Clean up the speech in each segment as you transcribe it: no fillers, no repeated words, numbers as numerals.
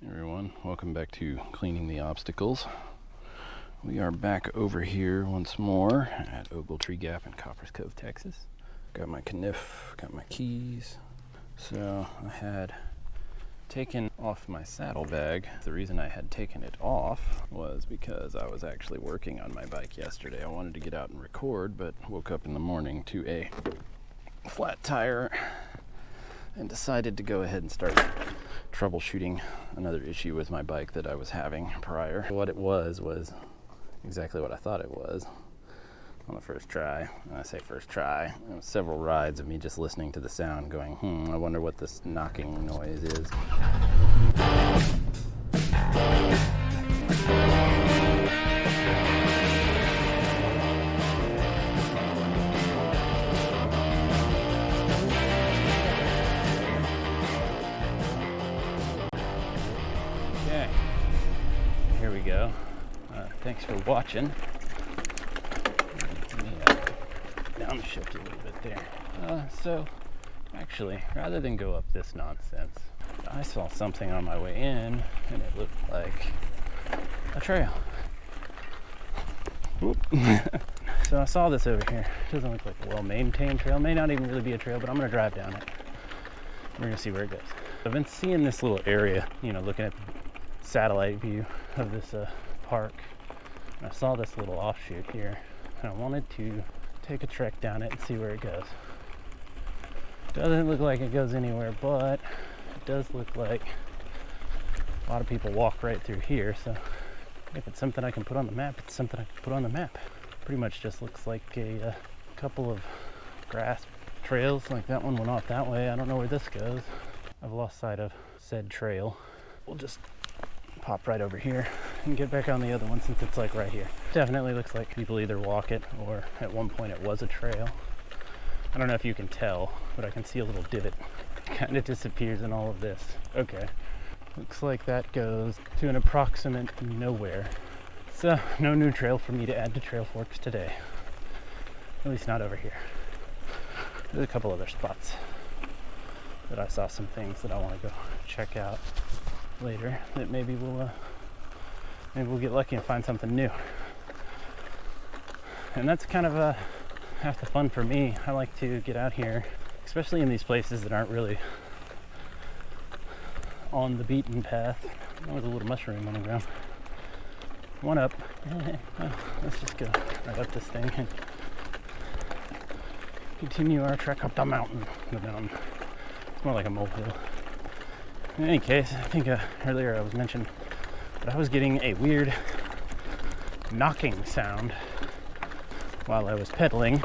Hey everyone, welcome back to Cleaning the Obstacles. We are back over here once more at Ogletree Gap in Coppers Cove, Texas. Got my kniff, got my keys. So I had taken off my saddlebag. The reason I had taken it off was because I was actually working on my bike yesterday. I wanted to get out and record, but woke up in the morning to a flat tire and decided to go ahead and start troubleshooting another issue with my bike that I was having prior. What it was exactly what I thought it was on the first try. And I say first try, it was several rides of me just listening to the sound going, I wonder what this knocking noise is. Okay, here we go. Thanks for watching. Let me downshift a little bit there. So, actually, rather than go up this nonsense, I saw something on my way in, and it looked like a trail. So I saw this over here. It doesn't look like a well-maintained trail. May not even really be a trail, but I'm going to drive down it. We're going to see where it goes. I've been seeing this little area, looking at the satellite view of this park. And I saw this little offshoot here, and I wanted to take a trek down it and see where it goes. Doesn't look like it goes anywhere, but it does look like a lot of people walk right through here, so if it's something I can put on the map, it's something I can put on the map. Pretty much just looks like a couple of grass trails, like that one went off that way. I don't know where this goes. I've lost sight of said trail. We'll just pop right over here and get back on the other one since it's like right here. Definitely looks like people either walk it or at one point it was a trail. I don't know if you can tell, but I can see a little divot. It kind of disappears in all of this. Okay, looks like that goes to an approximate nowhere. So no new trail for me to add to Trail Forks today. At least not over here. There's a couple other spots that I saw some things that I want to go check out later that maybe we'll get lucky and find something new. And that's kind of half the fun for me. I like to get out here, especially in these places that aren't really on the beaten path. There was a little mushroom on the ground. One up. Well, let's just go right up this thing and continue our trek up the mountain. It's more like a molehill. In any case, I think earlier I was mentioned that I was getting a weird knocking sound while I was pedaling,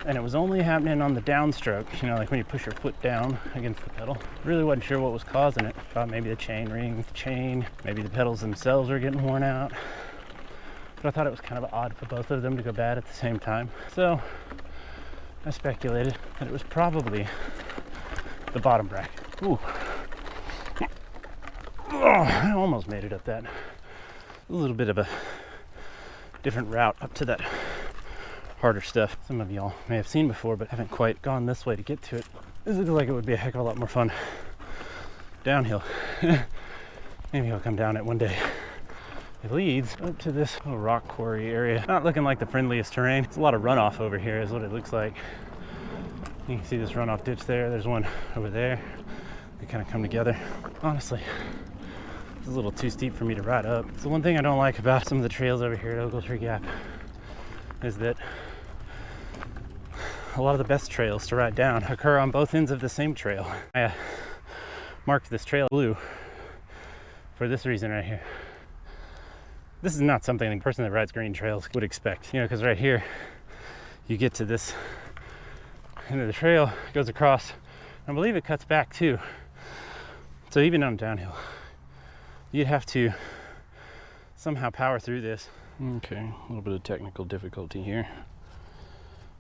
and it was only happening on the downstroke, like when you push your foot down against the pedal. Really wasn't sure what was causing it. Thought maybe the chain, maybe the pedals themselves were getting worn out, but I thought it was kind of odd for both of them to go bad at the same time. So I speculated that it was probably the bottom bracket. Ooh. Oh, I almost made it up that. A little bit of a different route up to that harder stuff some of y'all may have seen before, but haven't quite gone this way to get to it. This looks like it would be a heck of a lot more fun downhill. Maybe I'll come down it one day. It leads up to this little rock quarry area. Not looking like the friendliest terrain. There's a lot of runoff over here is what it looks like. You can see this runoff ditch there. There's one over there. They kind of come together. Honestly, it's a little too steep for me to ride up. So one thing I don't like about some of the trails over here at Ogletree Gap is that a lot of the best trails to ride down occur on both ends of the same trail. I marked this trail blue for this reason right here. This is not something a person that rides green trails would expect, because right here you get to this end of the trail, goes across, I believe it cuts back too. So even on downhill, you'd have to somehow power through this. Okay, a little bit of technical difficulty here.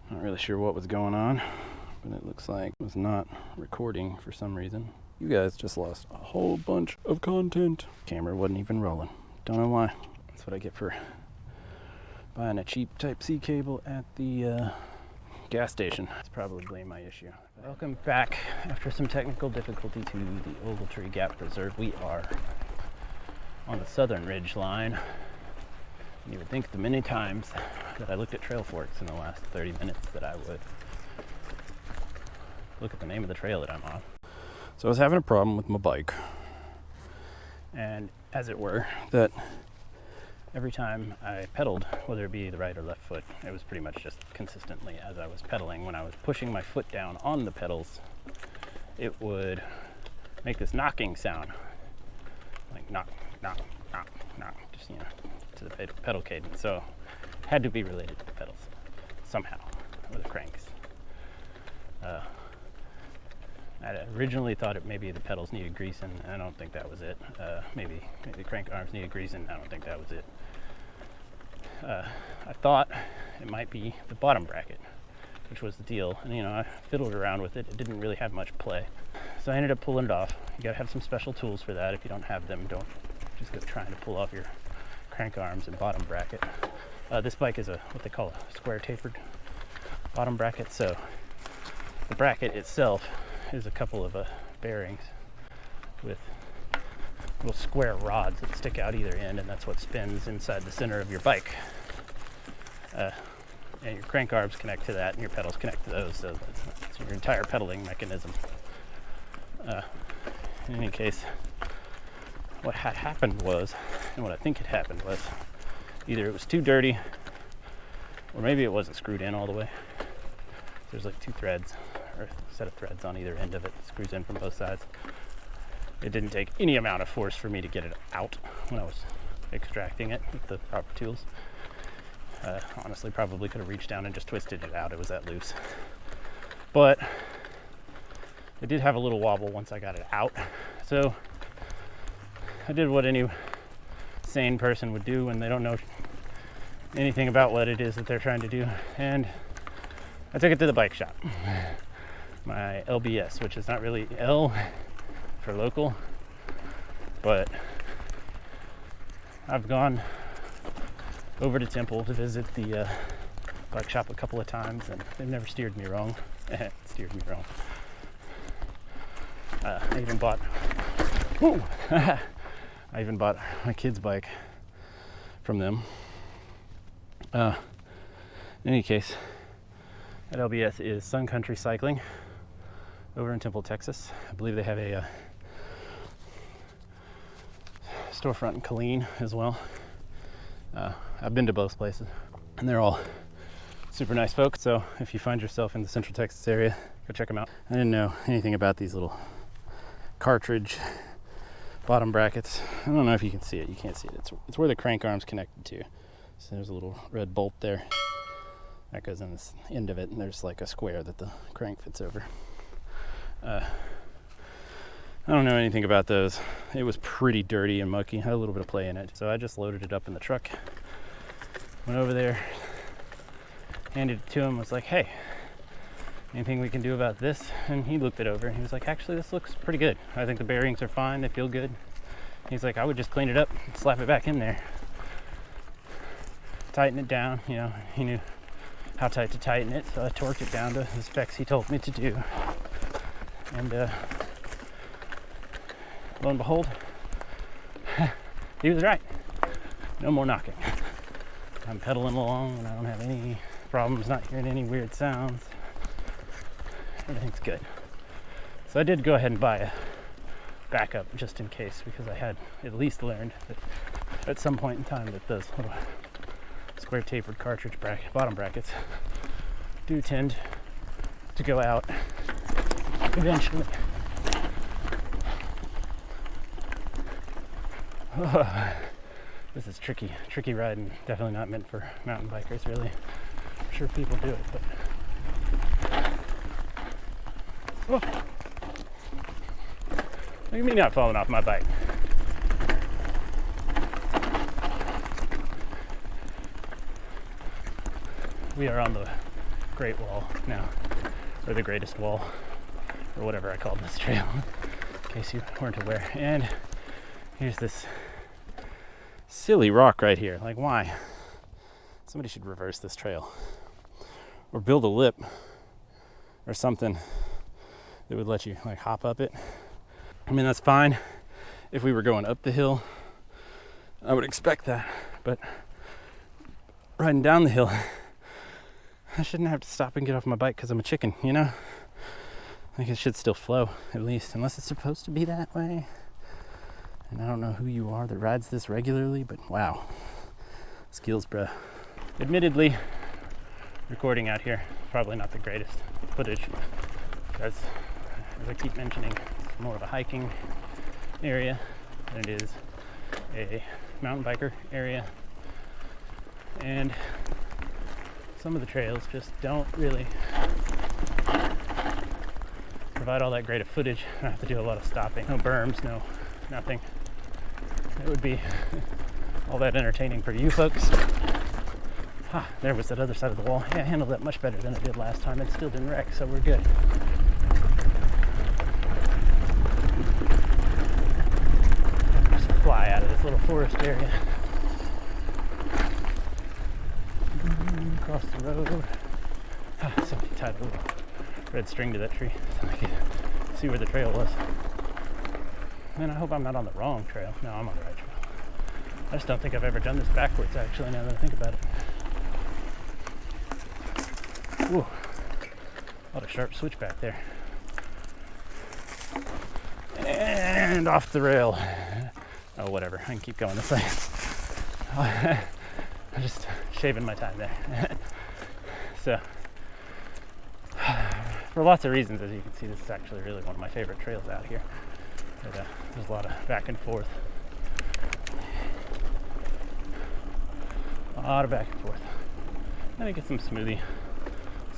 Not really sure what was going on, but it looks like it was not recording for some reason. You guys just lost a whole bunch of content. Camera wasn't even rolling. Don't know why. That's what I get for buying a cheap Type-C cable at the gas station. It's probably my issue. Welcome back after some technical difficulty to the Ogletree Gap Preserve. We are on the southern ridge line. You would think the many times that I looked at trail forks in the last 30 minutes that I would look at the name of the trail that I'm on. So I was having a problem with my bike, and as it were, that every time I pedaled, whether it be the right or left foot, it was pretty much just consistently as I was pedaling. When I was pushing my foot down on the pedals, it would make this knocking sound, like knock, knock, knock, knock, just, you know, to the pedal cadence. So it had to be related to the pedals somehow, or the cranks. I originally thought it maybe the pedals needed greasing. I don't think that was it. Maybe the crank arms needed greasing. I don't think that was it. I thought it might be the bottom bracket, which was the deal. And, you know, I fiddled around with it. It didn't really have much play. So I ended up pulling it off. You gotta have some special tools for that. If you don't have them, don't just go trying to pull off your crank arms and bottom bracket. This bike is what they call a square tapered bottom bracket. So the bracket itself is a couple of bearings with little square rods that stick out either end, and that's what spins inside the center of your bike. And your crank arms connect to that, and your pedals connect to those, so that's your entire pedaling mechanism. In any case, what had happened was, and what I think had happened was, either it was too dirty, or maybe it wasn't screwed in all the way. There's like two threads, or a set of threads on either end of it, screws in from both sides. It didn't take any amount of force for me to get it out when I was extracting it with the proper tools. Honestly, probably could have reached down and just twisted it out. It was that loose. But it did have a little wobble once I got it out. So I did what any sane person would do when they don't know anything about what it is that they're trying to do. And I took it to the bike shop. My LBS, which is not really L for local, but I've gone over to Temple to visit the bike shop a couple of times, and they've never steered me wrong. Steered me wrong. I even bought I even bought my kid's bike from them. In any case, that LBS is Sun Country Cycling over in Temple, Texas. I believe they have a storefront in Killeen as well. I've been to both places, and they're all super nice folks. So if you find yourself in the Central Texas area, go check them out. I didn't know anything about these little cartridge bottom brackets. I don't know if you can see it. You can't see it. It's where the crank arm's connected to. So there's a little red bolt there that goes in this end of it, and there's like a square that the crank fits over. I don't know anything about those. It was pretty dirty and mucky. Had a little bit of play in it. So I just loaded it up in the truck. Went over there, handed it to him, was like, hey, anything we can do about this? And he looked it over and he was like, actually, this looks pretty good. I think the bearings are fine. They feel good. He's like, I would just clean it up and slap it back in there. Tighten it down. You know, he knew how tight to tighten it, so I torqued it down to the specs he told me to do. And lo and behold, he was right. No more knocking. I'm pedaling along and I don't have any problems, not hearing any weird sounds. Everything's good. So I did go ahead and buy a backup just in case, because I had at least learned that at some point in time that those little square tapered cartridge bottom brackets do tend to go out eventually. This is tricky riding. Definitely not meant for mountain bikers, really. I'm sure people do it, but look at me not falling off my bike. We are on the Great Wall now, or the Greatest Wall, or whatever I called this trail, in case you weren't aware. And here's this silly rock right here. Like, why? Somebody should reverse this trail. or build a lip or something that would let you like hop up it. I mean, that's fine if we were going up the hill. I would expect that, but riding down the hill, I shouldn't have to stop and get off my bike because I'm a chicken, you know? I think it should still flow, at least, unless it's supposed to be that way. And I don't know who you are that rides this regularly, but wow, skills, bruh. Admittedly, recording out here, probably not the greatest footage, because, as I keep mentioning, it's more of a hiking area than it is a mountain biker area. And some of the trails just don't really provide all that great of footage. I have to do a lot of stopping. No berms, no nothing. It would be all that entertaining for you folks. There was that other side of the wall. Yeah, I handled that much better than I did last time. It still didn't wreck, so we're good. Just fly out of this little forest area. Across the road. Somebody tied a little red string to that tree so I could see where the trail was. Man, I hope I'm not on the wrong trail. No, I'm on the right trail. I just don't think I've ever done this backwards, actually, now that I think about it. Ooh, a lot of sharp switchback there. And off the rail. Oh, whatever. I can keep going this way. I'm just shaving my time there. So, for lots of reasons, as you can see, this is actually really one of my favorite trails out here. But, there's a lot of back and forth. A lot of back and forth. I'm gonna get some smoothie.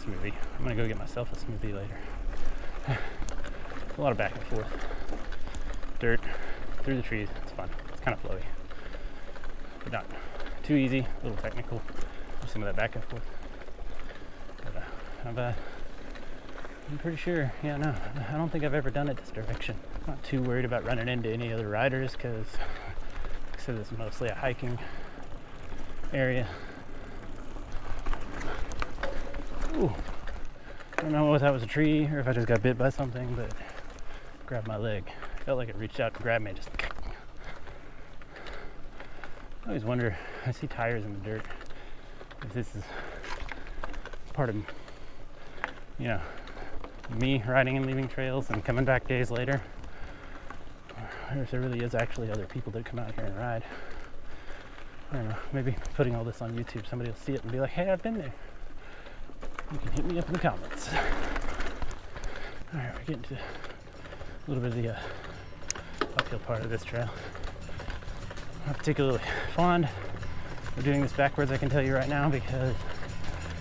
I'm gonna go get myself a smoothie later. A lot of back and forth. Dirt through the trees. It's fun. It's kind of flowy, but not too easy. A little technical. Just some of that back and forth. But not bad. I'm pretty sure. Yeah, no, I don't think I've ever done it this direction. I'm not too worried about running into any other riders because, like I said, it's mostly a hiking area. Ooh. I don't know if that was a tree or if I just got bit by something, but it grabbed my leg. Felt like it reached out and grabbed me. Just. I always wonder. I see tires in the dirt. If this is part of, you know, me riding and leaving trails and coming back days later, or if there really is actually other people that come out here and ride. I don't know. Maybe putting all this on YouTube, somebody will see it and be like, "Hey, I've been there." You can hit me up in the comments. Alright, we're getting to a little bit of the uphill part of this trail. Not particularly fond of doing this backwards, I can tell you right now, because it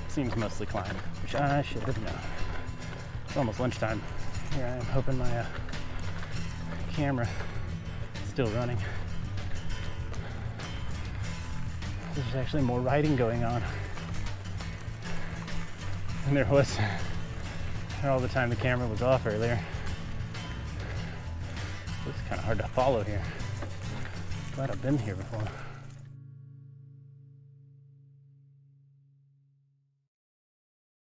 seems mostly climb, which I should have known. It's almost lunchtime. Here I am hoping my camera is still running. There's actually more riding going on. And there was all the time the camera was off earlier. It's kind of hard to follow here. Glad I've been here before.